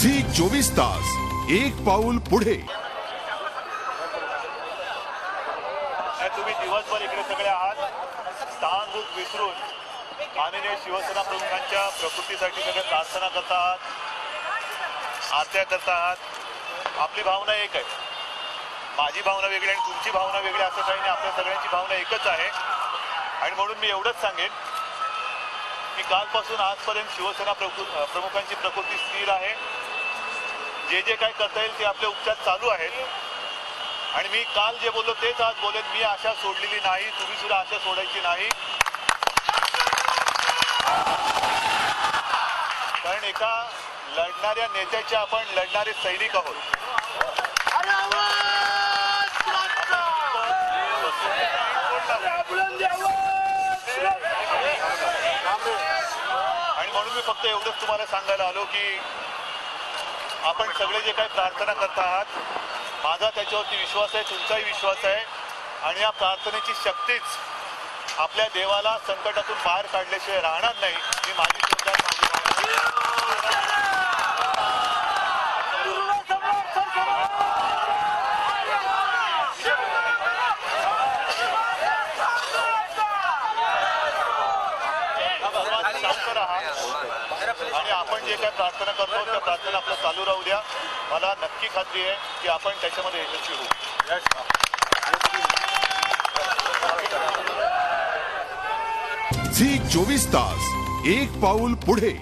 Zee 24 तास एक पाऊल पुढे। तुम्ही दिवसभर इकडे सगळे आहात, स्थान रूप विसरून माननीय शिवसेना प्रमुखांच्या प्रकृतीसाठी सगळे प्रार्थना करता आहात, आरत्या करता आहात। आपली भावना एक आहे, माझी भावना वेगळी आणि तुमची भावना वेगळी असं काही नाही, आपल्या सगळ्यांची भावना एकच आहे। आणि म्हणून मी एवढंच सांगेन की कालपासून आजपर्यंत शिवसेना प्रमुखांची प्रकृती स्थिर आहे। जे काय करता येईल ते आपले उपचार चालू आहेत आणि मी काल जे बोललो तेच आज बोलेन। मी आशा सोडलेली नाही, तुम्ही सुद्धा आशा सोडायची नाही, कारण एका लढणाऱ्या नेत्याचे आपण लढणारे सैनिक आहोत। आणि म्हणून मी फक्त एवढंच तुम्हाला सांगायला आलो की आपण सगळे जे काही प्रार्थना करता आहात, माझा त्याच्यावरती विश्वास आहे, तुमचाही विश्वास आहे आणि या प्रार्थनेची शक्तीच आपल्या देवाला संकटातून बाहेर काढल्याशिवाय राहणार नाही। ही माझी सुद्धा शांत राहा आणि आपण जे काय प्रार्थना करतो त्या प्रार्थना आपलं चालू राहू द्या। मला नक्की खात्री आहे की आपण त्याच्यामध्ये यशस्वी होऊ। झी 24 तास एक पाऊल पुढे।